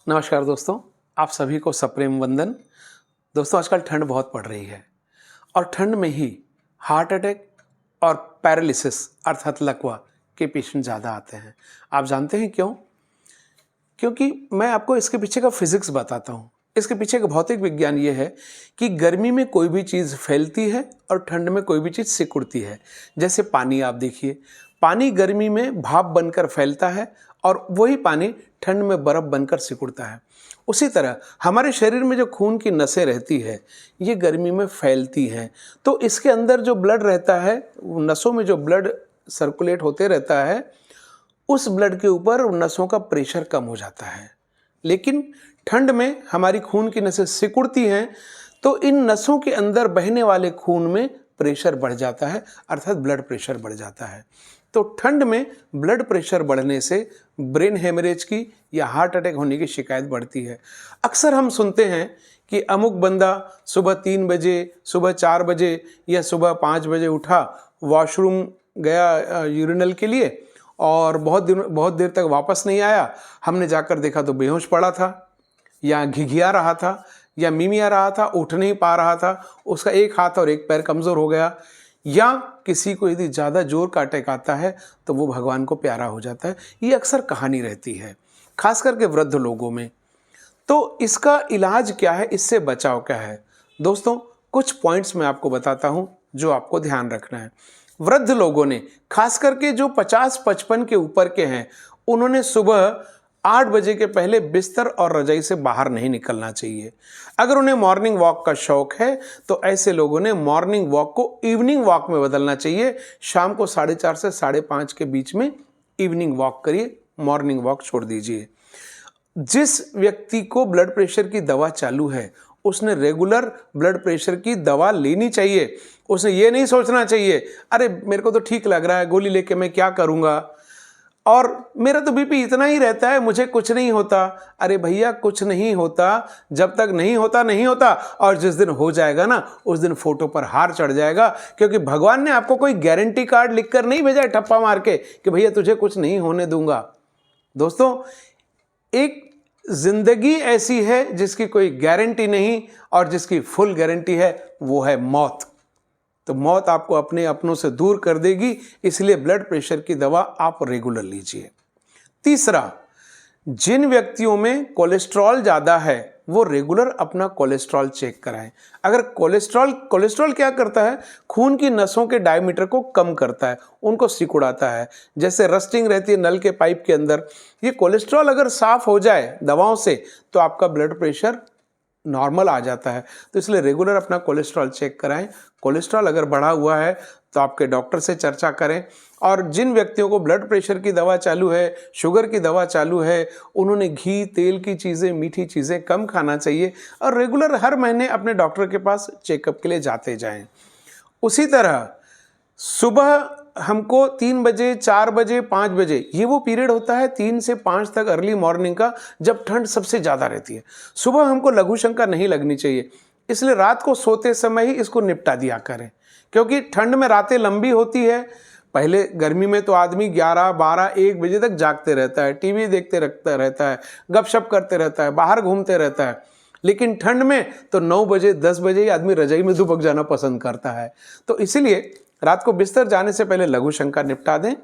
नमस्कार दोस्तों, आप सभी को सप्रेम वंदन। दोस्तों, आजकल ठंड बहुत पड़ रही है और ठंड में ही हार्ट अटैक और पैरालिसिस अर्थात लकवा के पेशेंट ज़्यादा आते हैं। आप जानते हैं क्यों? क्योंकि मैं आपको इसके पीछे का फिजिक्स बताता हूँ। इसके पीछे का भौतिक विज्ञान ये है कि गर्मी में कोई भी चीज़ फैलती है और ठंड में कोई भी चीज़ सिकुड़ती है। जैसे पानी आप देखिए, पानी गर्मी में भाप बनकर फैलता है और वही पानी ठंड में बर्फ़ बनकर सिकुड़ता है। उसी तरह हमारे शरीर में जो खून की नसें रहती है, ये गर्मी में फैलती हैं। तो इसके अंदर जो ब्लड रहता है, नसों में जो ब्लड सर्कुलेट होते रहता है, उस ब्लड के ऊपर नसों का प्रेशर कम हो जाता है। लेकिन ठंड में हमारी खून की नसें सिकुड़ती हैं, तो इन नसों के अंदर बहने वाले खून में प्रेशर बढ़ जाता है, अर्थात ब्लड प्रेशर बढ़ जाता है। तो ठंड में ब्लड प्रेशर बढ़ने से ब्रेन हेमरेज की या हार्ट अटैक होने की शिकायत बढ़ती है। अक्सर हम सुनते हैं कि अमुक बंदा सुबह 3 बजे, सुबह 4 बजे या सुबह 5 बजे उठा, वॉशरूम गया यूरिनल के लिए और बहुत देर तक वापस नहीं आया। हमने जाकर देखा तो बेहोश पड़ा था या घिघिया रहा था या मिमिया रहा था, उठ नहीं पा रहा था, उसका एक हाथ और एक पैर कमज़ोर हो गया। या किसी को यदि ज़्यादा जोर का अटैक आता है तो वो भगवान को प्यारा हो जाता है। ये अक्सर कहानी रहती है, खास करके वृद्ध लोगों में। तो इसका इलाज क्या है, इससे बचाव क्या है? दोस्तों, कुछ पॉइंट्स मैं आपको बताता हूँ जो आपको ध्यान रखना है। वृद्ध लोगों ने, खास करके जो 50-55 के ऊपर के हैं, उन्होंने सुबह 8 बजे के पहले बिस्तर और रजाई से बाहर नहीं निकलना चाहिए। अगर उन्हें मॉर्निंग वॉक का शौक है तो ऐसे लोगों ने मॉर्निंग वॉक को इवनिंग वॉक में बदलना चाहिए। शाम को 4:30 से 5:30 के बीच में इवनिंग वॉक करिए, मॉर्निंग वॉक छोड़ दीजिए। जिस व्यक्ति को ब्लड प्रेशर की दवा चालू है, उसने रेगुलर ब्लड प्रेशर की दवा लेनी चाहिए। उसने ये नहीं सोचना चाहिए, अरे मेरे को तो ठीक लग रहा है, गोली लेके मैं क्या करूँगा, और मेरा तो बीपी इतना ही रहता है, मुझे कुछ नहीं होता। अरे भैया, कुछ नहीं होता जब तक नहीं होता नहीं होता, और जिस दिन हो जाएगा ना, उस दिन फोटो पर हार चढ़ जाएगा। क्योंकि भगवान ने आपको कोई गारंटी कार्ड लिखकर नहीं भेजा है ठप्पा मार के कि भैया तुझे कुछ नहीं होने दूंगा। दोस्तों, एक जिंदगी ऐसी है जिसकी कोई गारंटी नहीं, और जिसकी फुल गारंटी है वो है मौत। तो मौत आपको अपने अपनों से दूर कर देगी, इसलिए ब्लड प्रेशर की दवा आप रेगुलर लीजिए। तीसरा, जिन व्यक्तियों में कोलेस्ट्रॉल ज़्यादा है वो रेगुलर अपना कोलेस्ट्रॉल चेक कराएं। अगर कोलेस्ट्रॉल क्या करता है? खून की नसों के डायमीटर को कम करता है, उनको सिकुड़ाता है। जैसे रस्टिंग रहती है नल के पाइप के अंदर, ये कोलेस्ट्रॉल अगर साफ हो जाए दवाओं से तो आपका ब्लड प्रेशर नॉर्मल आ जाता है। तो इसलिए रेगुलर अपना कोलेस्ट्रॉल चेक कराएं। कोलेस्ट्रॉल अगर बढ़ा हुआ है तो आपके डॉक्टर से चर्चा करें। और जिन व्यक्तियों को ब्लड प्रेशर की दवा चालू है, शुगर की दवा चालू है, उन्होंने घी, तेल की चीज़ें, मीठी चीज़ें कम खाना चाहिए और रेगुलर हर महीने अपने डॉक्टर के पास चेकअप के लिए जाते जाएं। उसी तरह सुबह हमको 3 बजे, 4 बजे, 5 बजे, ये वो पीरियड होता है 3 से 5 तक अर्ली मॉर्निंग का, जब ठंड सबसे ज़्यादा रहती है। सुबह हमको लघु शंका नहीं लगनी चाहिए, इसलिए रात को सोते समय ही इसको निपटा दिया करें। क्योंकि ठंड में रातें लंबी होती है। पहले गर्मी में तो आदमी 11, 12, 1 बजे तक जागते रहता है, टीवी देखते रहता है, गपशप करते रहता है, बाहर घूमते रहता है। लेकिन ठंड में तो 9 बजे, 10 बजे ही आदमी रजाई में दुबक जाना पसंद करता है। तो इसीलिए रात को बिस्तर जाने से पहले लघु शंका निपटा दें,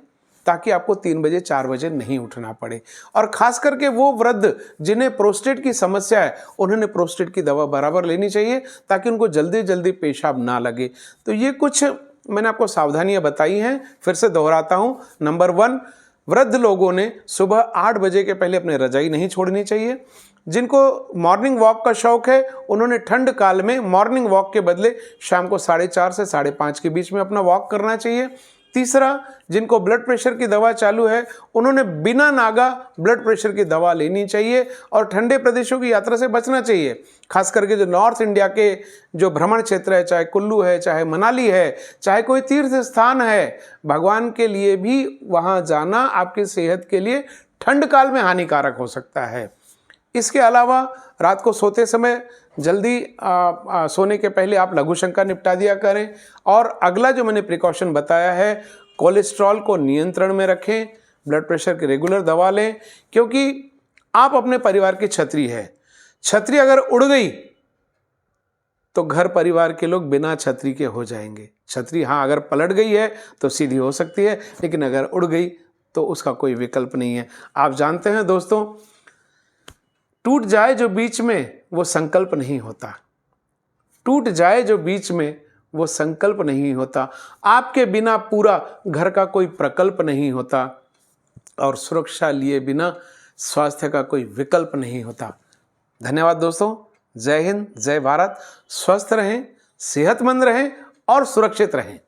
ताकि आपको 3 बजे, 4 बजे नहीं उठना पड़े। और खास करके वो वृद्ध जिन्हें प्रोस्टेट की समस्या है, उन्होंने प्रोस्टेट की दवा बराबर लेनी चाहिए, ताकि उनको जल्दी जल्दी पेशाब ना लगे। तो ये कुछ मैंने आपको सावधानियां बताई हैं, फिर से दोहराता हूं। नंबर 1, वृद्ध लोगों ने सुबह 8 बजे के पहले अपने रजाई नहीं छोड़नी चाहिए। जिनको मॉर्निंग वॉक का शौक है, उन्होंने ठंड काल में मॉर्निंग वॉक के बदले शाम को 4:30 से 5:30 के बीच में अपना वॉक करना चाहिए। तीसरा, जिनको ब्लड प्रेशर की दवा चालू है, उन्होंने बिना नागा ब्लड प्रेशर की दवा लेनी चाहिए और ठंडे प्रदेशों की यात्रा से बचना चाहिए। खास करके जो नॉर्थ इंडिया के जो भ्रमण क्षेत्र है, चाहे कुल्लू है, चाहे मनाली है, चाहे कोई तीर्थ स्थान है, भगवान के लिए भी वहाँ जाना आपकी सेहत के लिए ठंड काल में हानिकारक हो सकता है। इसके अलावा रात को सोते समय जल्दी सोने के पहले आप लघु शंका निपटा दिया करें। और अगला जो मैंने प्रिकॉशन बताया है, कोलेस्ट्रॉल को नियंत्रण में रखें, ब्लड प्रेशर की रेगुलर दवा लें, क्योंकि आप अपने परिवार की छतरी है। छतरी अगर उड़ गई तो घर परिवार के लोग बिना छतरी के हो जाएंगे। छतरी हाँ अगर पलट गई है तो सीधी हो सकती है, लेकिन अगर उड़ गई तो उसका कोई विकल्प नहीं है। आप जानते हैं दोस्तों, टूट जाए जो बीच में वो संकल्प नहीं होता। टूट जाए जो बीच में वो संकल्प नहीं होता। आपके बिना पूरा घर का कोई प्रकल्प नहीं होता, और सुरक्षा लिए बिना स्वास्थ्य का कोई विकल्प नहीं होता। धन्यवाद दोस्तों। जय हिंद, जय भारत। स्वस्थ रहें, सेहतमंद रहें और सुरक्षित रहें।